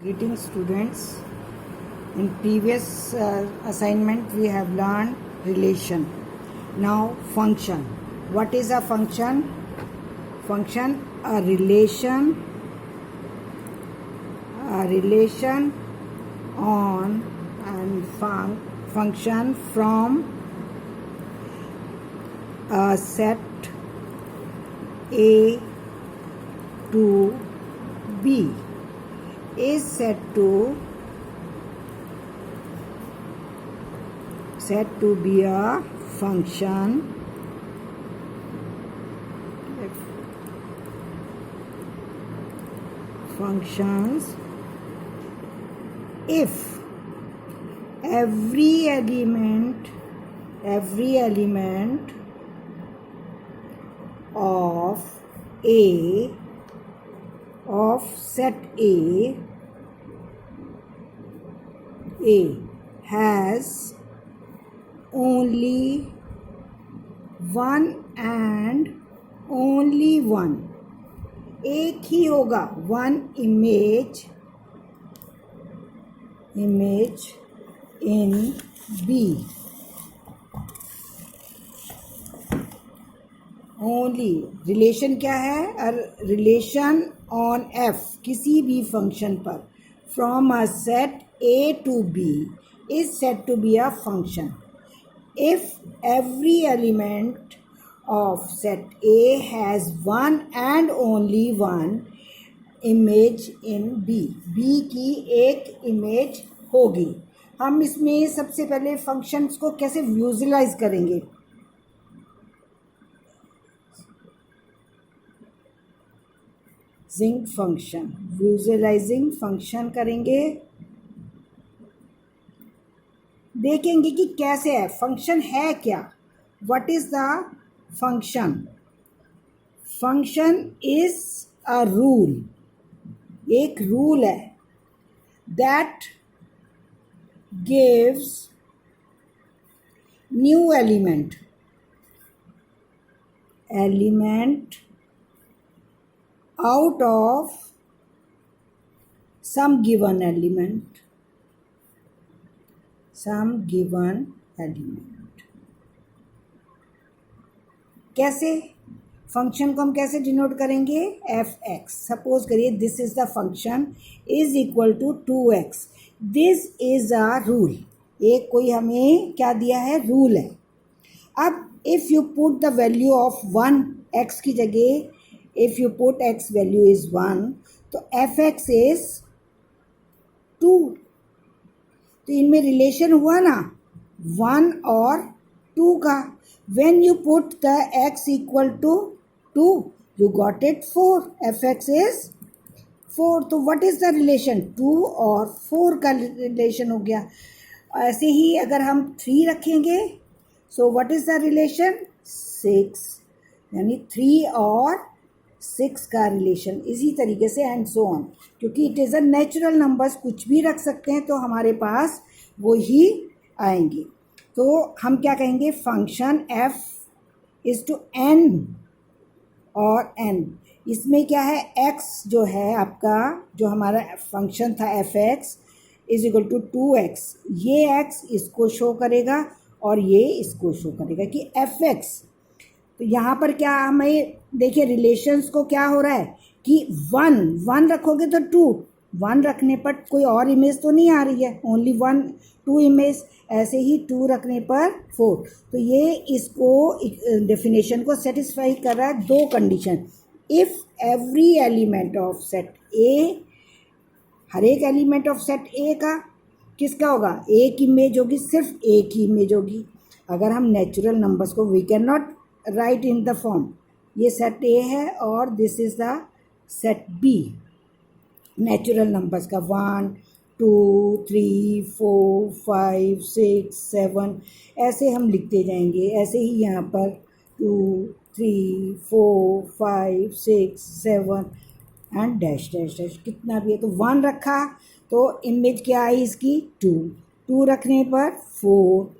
Greetings students. In previous assignment we have learned relation. Now function. What is a function? Function, a relation on and function from a set A to B is said to be a function functions if every element of A of set A has only one and only one, एक ही होगा, one image in B. Only relation क्या है? Relation on F किसी भी function पर from a set A to B is said to be a function if every element of set A has one and only one image in B. B की एक image होगी. हम इसमें सबसे पहले फंक्शंस को कैसे विजुअलाइज करेंगे? फंक्शन विजुअलाइजिंग फंक्शन करेंगे. देखेंगे कि कैसे है फंक्शन, है क्या, what is the function. Function is a rule, एक रूल है that gives new element out of some given element. कैसे फंक्शन को हम कैसे डिनोट करेंगे? F x. सपोज करिए this is the function is equal to 2x. This is a rule. एक कोई हमें क्या दिया है? रूल है. अब if you put the value of 1 x की जगह if you put x value is 1 तो fx is 2. तो इनमें रिलेशन हुआ ना 1 और 2 का. when you put the x equal to 2 you got it 4. fx is 4. तो what is the relation? 2 और 4 का रिलेशन हो गया. ऐसे ही अगर हम 3 रखेंगे so what is the relation? 6. यानी 3 और 6 का रिलेशन. इसी तरीके से एंड सो ऑन, क्योंकि it is a natural numbers, कुछ भी रख सकते हैं तो हमारे पास वो ही आएंगे. तो हम क्या कहेंगे? Function f is to n और n. इसमें क्या है? x जो है आपका, जो हमारा फंक्शन था f x is equal to 2x. ये x इसको शो करेगा और ये इसको शो करेगा कि एफ एक्स. तो यहाँ पर क्या हमें देखिए रिलेशंस को क्या हो रहा है कि 1 रखोगे तो 2, 1 रखने पर कोई और इमेज तो नहीं आ रही है, ओनली 1 2 इमेज. ऐसे ही 2 रखने पर 4. तो ये इसको डेफिनेशन को सेटिस्फाई कर रहा है. 2 condition. If every element of set A, हर एक एलिमेंट ऑफ सेट ए का किसका होगा? एक इमेज होगी, सिर्फ एक ही इमेज होगी. अगर हम नेचुरल नंबर्स को we can not write in the form. ये सेट ए है और this is the set B. Natural numbers का 1 2 3 4 5 6 7 ऐसे हम लिखते जाएंगे. ऐसे ही यहाँ पर 2 3 4 5 6 7 एंड डैश डैश डैश कितना भी है. तो 1 रखा तो इमेज क्या आई इसकी? 2 रखने पर 4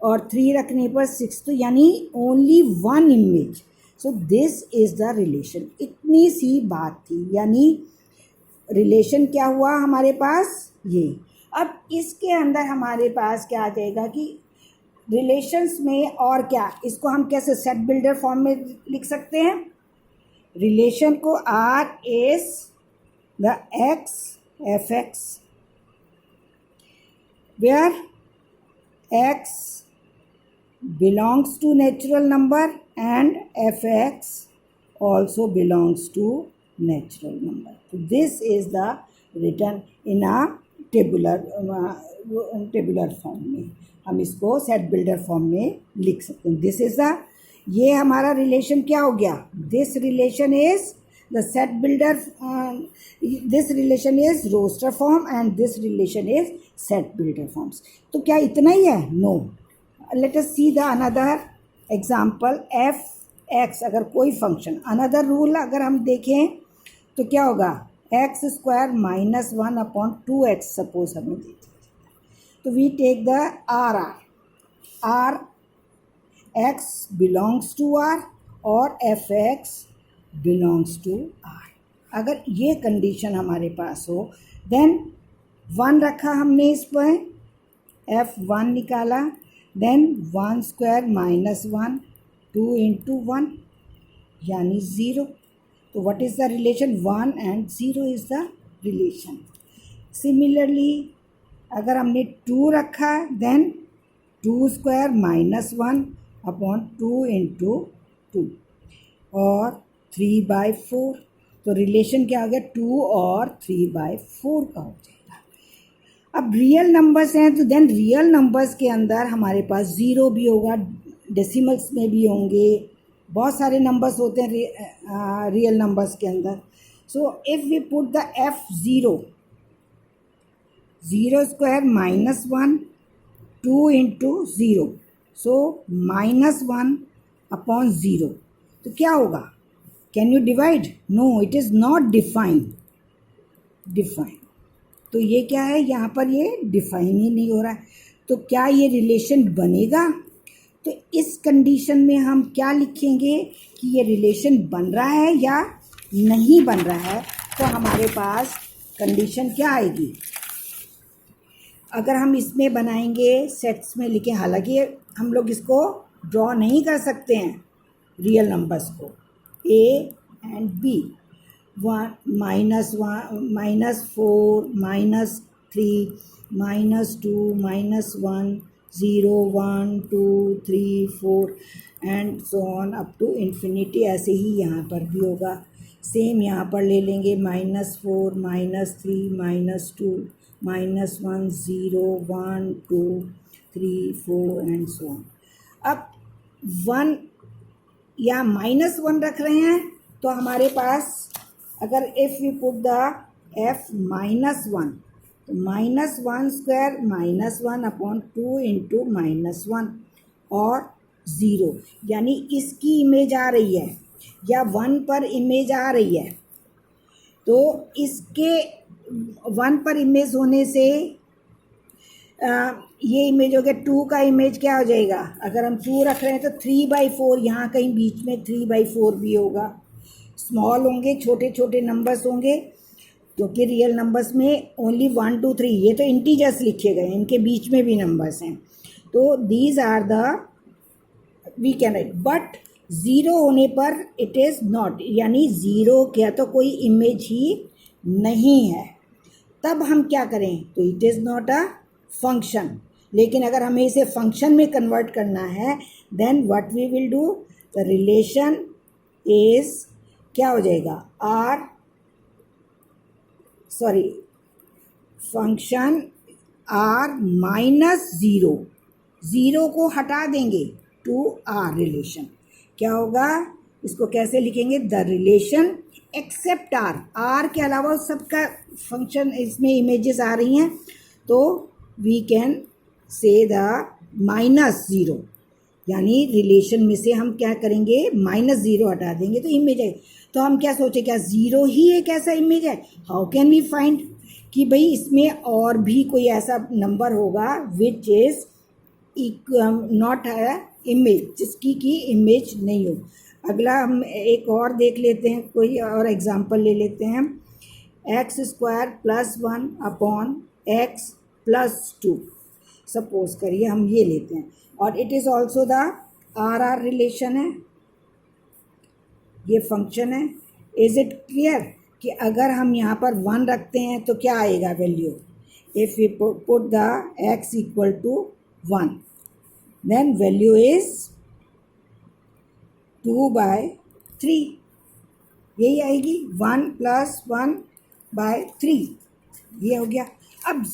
और 3 रखने पर 6. तो यानी only 1 image. So this is the relation. इतनी सी बात थी. यानी रिलेशन क्या हुआ हमारे पास ये। अब इसके अंदर हमारे पास क्या आ जाएगा कि रिलेशंस में और क्या, इसको हम कैसे सेट बिल्डर फॉर्म में लिख सकते हैं। रिलेशन को R is the x f x where x belongs to natural number and fx also belongs to natural number. So this is the written in a tabular form में हम इसको set builder form में लिख सकते हैं। This is the, ये हमारा relation क्या हो गया, this relation is the set builder, this relation is roster form and this relation is set builder forms. तो क्या इतना ही है? No. Let us see the another example f x. अगर कोई फंक्शन, अनदर रूल अगर हम देखें तो क्या होगा, x square minus 1 upon 2x suppose हमें दे, तो we take the R R x belongs to R और f x belongs to R. अगर ये कंडीशन हमारे पास हो देन 1 रखा हमने इस पर, f1 निकाला, देन 1 स्क्वायर माइनस 1 2 इंटू 1 यानी 0। तो what is the relation, 1 and 0 is the relation. Similarly अगर हमने 2 रखा then 2 square minus 1 upon 2 into 2 और 3/4। तो रिलेशन क्या हो गया, 2 और 3/4 का हो जाएगा। अब रियल नंबर्स हैं तो देन रियल नंबर्स के अंदर हमारे पास 0 भी होगा, डेसिमल्स में भी होंगे, बहुत सारे नंबर्स होते हैं रियल नंबर्स के अंदर। So if we put the f0, 0 square minus 1 2 into 0, so minus 1 upon 0, तो क्या होगा, can you divide? No, it is not defined. तो ये क्या है, यहाँ पर ये डिफाइन ही नहीं हो रहा है, तो क्या ये रिलेशन बनेगा? तो इस कंडीशन में हम क्या लिखेंगे कि ये रिलेशन बन रहा है या नहीं बन रहा है। तो हमारे पास कंडीशन क्या आएगी, अगर हम इसमें बनाएंगे सेट्स में लिखें, हालांकि हम लोग इसको ड्रॉ नहीं कर सकते हैं रियल नंबर्स को, a and b, 1 -4 -3 -2 -1 0 1 2 3 4 and so on up to infinity. ऐसे ही यहाँ पर भी होगा, सेम यहाँ पर ले लेंगे -4 -3 -2 -1 0 1 2 3 4 एंड सो ऑन। अब 1 या -1 रख रहे हैं तो हमारे पास अगर if we put the f -1, तो -1 स्क्वायर -1 अपॉन 2 इंटू -1 और 0, यानी इसकी इमेज आ रही है या 1 पर इमेज आ रही है, तो इसके 1 पर इमेज होने से ये इमेज हो गया, 2 का इमेज क्या हो जाएगा, अगर हम 2 रख रहे हैं तो 3/4, यहाँ कहीं बीच में 3/4 भी होगा। स्मॉल होंगे, छोटे छोटे नंबर्स होंगे, क्योंकि रियल नंबर्स में ओनली 1 2 3, ये तो इंटीजर्स लिखे गए, इनके बीच में भी नंबर्स हैं, तो these are the we can write. But 0 होने पर इट इज़ नॉट, यानी 0 क्या तो कोई इमेज ही नहीं है, तब हम क्या करें, तो it is not a function. लेकिन अगर हमें इसे फंक्शन में कन्वर्ट करना है then what we will do, the relation is क्या हो जाएगा, फंक्शन r -0, 0 को हटा देंगे टू r रिलेशन, क्या होगा, इसको कैसे लिखेंगे, द रिलेशन एक्सेप्ट r के अलावा सबका फंक्शन इसमें इमेजेस आ रही हैं, तो वी कैन से द -0, यानी रिलेशन में से हम क्या करेंगे, -0 हटा देंगे तो इमेज है। तो हम क्या सोचे, क्या 0 ही एक ऐसा इमेज है? हाउ कैन वी फाइंड कि भाई इसमें और भी कोई ऐसा नंबर होगा विच इज़ नॉट है इमेज, जिसकी की इमेज नहीं हो। अगला हम एक और देख लेते हैं, कोई और एग्जांपल ले लेते हैं। X square plus 1 upon x plus 2, suppose करिए हम ये लेते हैं, और it is also the R relation है, ये फंक्शन है। इज़ इट क्लियर कि अगर हम यहाँ पर 1 रखते हैं तो क्या आएगा value, if we put the x equal to 1 then value is 2/3, यही आएगी 1 + 1/3, ये हो गया। अब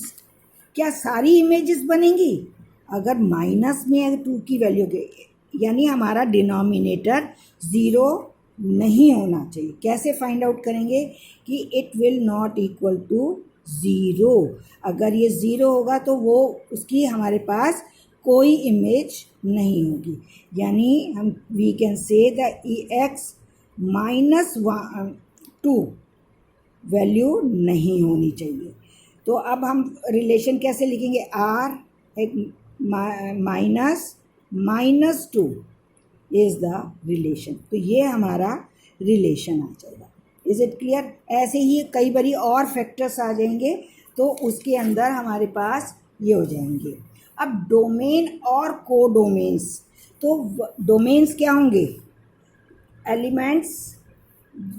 क्या सारी इमेजेस बनेंगी, अगर माइनस में अगर 2 की वैल्यू के, यानी हमारा डिनोमिनेटर 0 नहीं होना चाहिए। कैसे फाइंड आउट करेंगे कि it will not equal to 0, अगर ये 0 होगा तो वो उसकी हमारे पास कोई इमेज नहीं होगी, यानी हम we can say the x -2 value नहीं होनी चाहिए। तो अब हम रिलेशन कैसे लिखेंगे, आर एक -2 इज़ द रिलेशन, तो ये हमारा रिलेशन आ जाएगा। Is it clear. ऐसे ही कई बारी और फैक्टर्स आ जाएंगे तो उसके अंदर हमारे पास ये हो जाएंगे। अब डोमेन और को डोमेन्स, तो डोमेन्स क्या होंगे, एलिमेंट्स,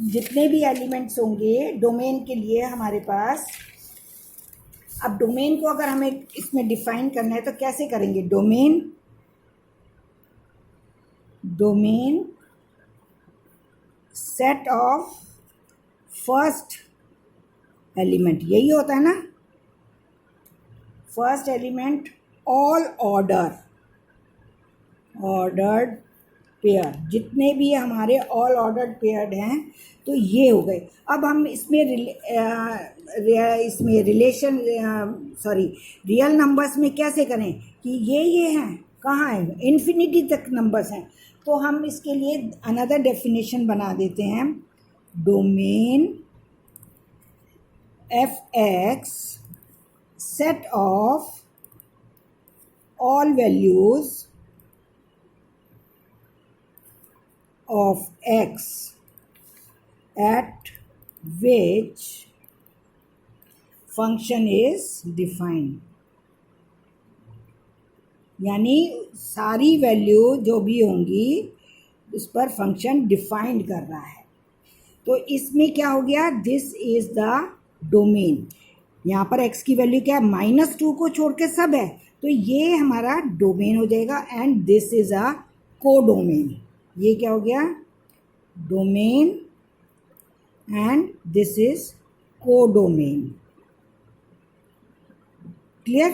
जितने भी एलिमेंट्स होंगे डोमेन के लिए हमारे पास। अब डोमेन को अगर हमें इसमें डिफाइन करना है तो कैसे करेंगे, domain set of first element, यही होता है ना, first element all ordered pair, जितने भी हमारे ऑल ऑर्डर्ड पेयर्ड हैं तो ये हो गए। अब हम इसमें रिलेशन रियल नंबर्स में कैसे करें कि ये हैं, कहाँ है, इन्फिनिटी तक नंबर्स हैं, तो हम इसके लिए अनदर डेफिनेशन बना देते हैं, domain F x set of all values of x at which function is defined, यानी सारी वैल्यू जो भी होंगी उस पर फंक्शन डिफाइंड कर रहा है। तो इसमें क्या हो गया, दिस इज़ द डोमेन, यहाँ पर x की वैल्यू क्या है, -2 को छोड़ के सब है, तो ये हमारा डोमेन हो जाएगा। And this is a codomain, ये क्या हो गया, domain, and this is codomain. Clear.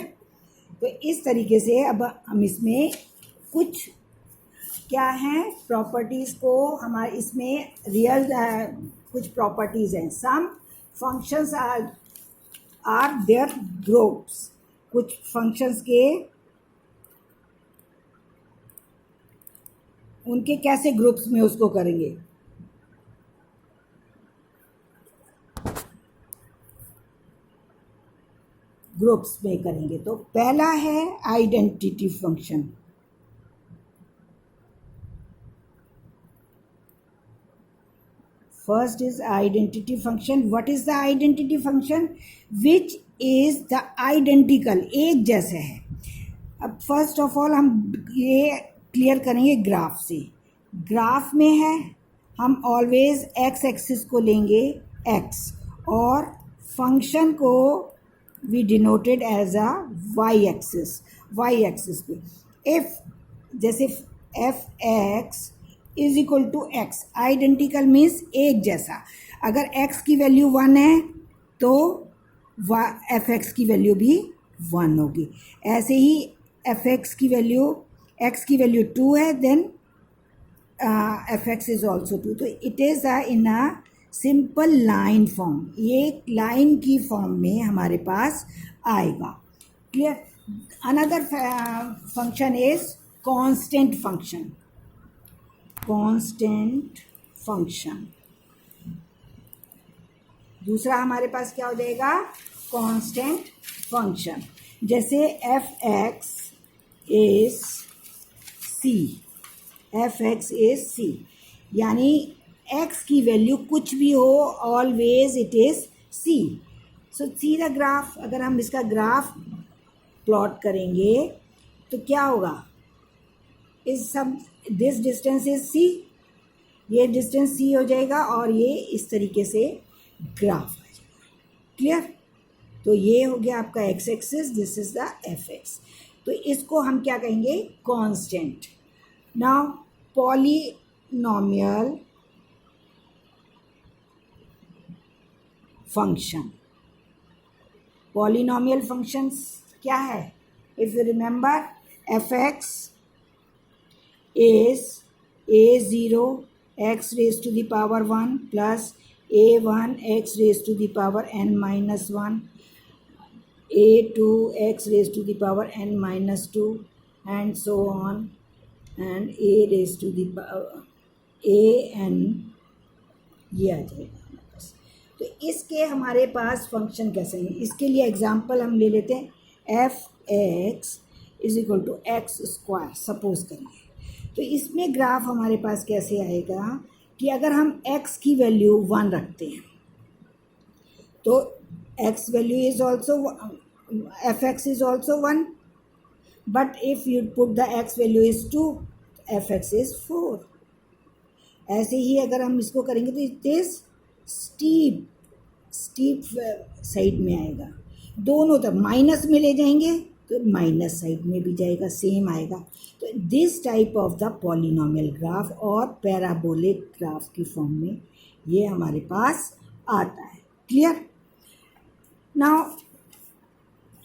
तो इस तरीके से अब हम इसमें कुछ क्या हैं प्रॉपर्टीज़ को, हमारे इसमें रियल कुछ प्रॉपर्टीज़ हैं। सम फंक्शंस आर देयर ग्रुप्स, कुछ फंक्शंस के उनके कैसे ग्रुप्स में उसको करेंगे, ग्रुप्स में करेंगे। तो पहला है identity function, first is identity function. What is the identity function, which is the identical, एक जैसे है। अब फर्स्ट ऑफ ऑल हम ये क्लियर करेंगे ग्राफ से। ग्राफ में है, हम ऑलवेज एक्स एक्सिस को लेंगे x, और फंक्शन को we denoted as a y axis पे। इफ जैसे f x is equal to x, identical means एक जैसा। अगर x की वैल्यू 1 है तो एफ एक्स की वैल्यू भी 1 होगी। ऐसे ही एफ एक्स की वैल्यू, x की वैल्यू 2 है, then f x is also 2। तो it is in a simple line form, ये लाइन की फॉर्म में हमारे पास आएगा। Clear. Another function is constant function. दूसरा हमारे पास क्या हो जाएगा, कांस्टेंट फंक्शन। जैसे एफ एक्स इज सी, यानी x की वैल्यू कुछ भी हो, always it is c. So see the graph. अगर हम इसका ग्राफ प्लॉट करेंगे तो क्या होगा? इस सब दिस डिस्टेंस इज सी, ये डिस्टेंस सी हो जाएगा और ये इस तरीके से ग्राफ आ जाएगा. क्लियर? तो ये हो गया आपका x axis, this is the F x. तो इसको हम क्या कहेंगे? Constant. Now polynomial function. Polynomial functions क्या है? If you remember, F x is a0 x raised to the power 1 plus a1 x raised to the power n minus 1, a2 x raised to the power n minus 2, and so on, and a raised to the power a n. ये आ जाएगा हमारे पास. तो इसके हमारे पास function कैसे हैं? इसके लिए एग्जांपल हम ले लेते हैं. F x is equal to x square suppose करिए. तो इसमें ग्राफ हमारे पास कैसे आएगा कि अगर हम x की वैल्यू 1 रखते हैं तो x value is also F x is also 1, but if you put the x value is 2, F x is 4. ऐसे ही अगर हम इसको करेंगे तो इट इज स्टीप साइड में आएगा. दोनों तरफ माइनस में ले जाएंगे तो माइनस साइड में भी जाएगा, सेम आएगा. तो this type of the polynomial graph और पैराबोलिक ग्राफ की फॉर्म में ये हमारे पास आता है. क्लियर? नाउ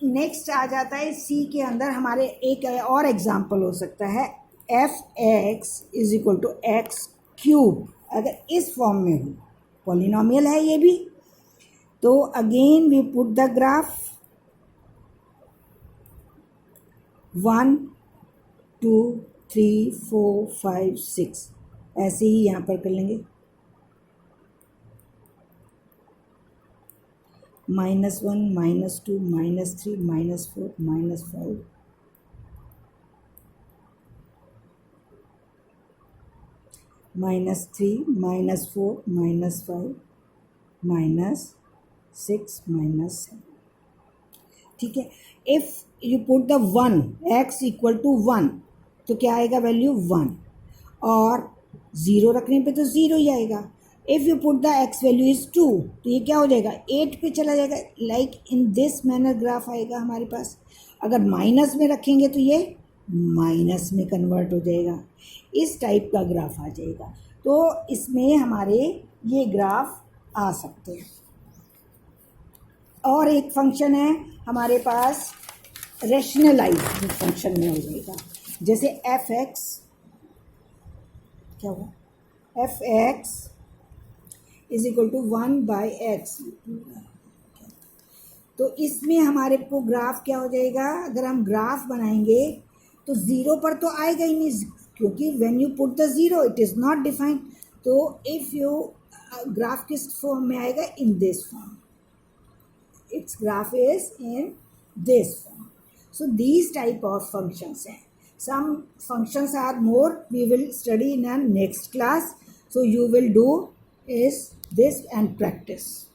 नेक्स्ट आ जाता है सी के अंदर हमारे एक और एग्जांपल हो सकता है. F x is equal to x cube. अगर इस फॉर्म में हो, पॉलिनोमियल है ये भी, तो again we put the graph 1 2 3 4 5 6. ऐसे ही यहाँ पर कर लेंगे. -1 -2 -3 -4 -5 -3 -4 -5 -6 -7. ठीक है. If you put the 1 x equal to 1 तो क्या आएगा? वैल्यू 1. और 0 रखने पे तो 0 ही आएगा. If you put the x value is 2 तो ये क्या हो जाएगा? 8 पे चला जाएगा. Like in this manner graph आएगा हमारे पास. अगर माइनस में रखेंगे तो ये माइनस में कन्वर्ट हो जाएगा. इस टाइप का ग्राफ आ जाएगा. तो इसमें हमारे ये ग्राफ आ सकते हैं. और एक फंक्शन है हमारे पास रेशनलाइज फंक्शन में हो जाएगा. जैसे एफ एक्स क्या हुआ? F x is equal to 1/x. तो इसमें हमारे को ग्राफ क्या हो जाएगा? अगर हम ग्राफ बनाएंगे तो 0 पर तो आएगा ही नहीं, क्योंकि when you put the 0 it is not defined. तो इफ़ यू ग्राफ किस फॉर्म में आएगा? In this form. its graph is in this form. So these type of functions हैं. Some functions are more we will study in our next class. So you will do is this and practice.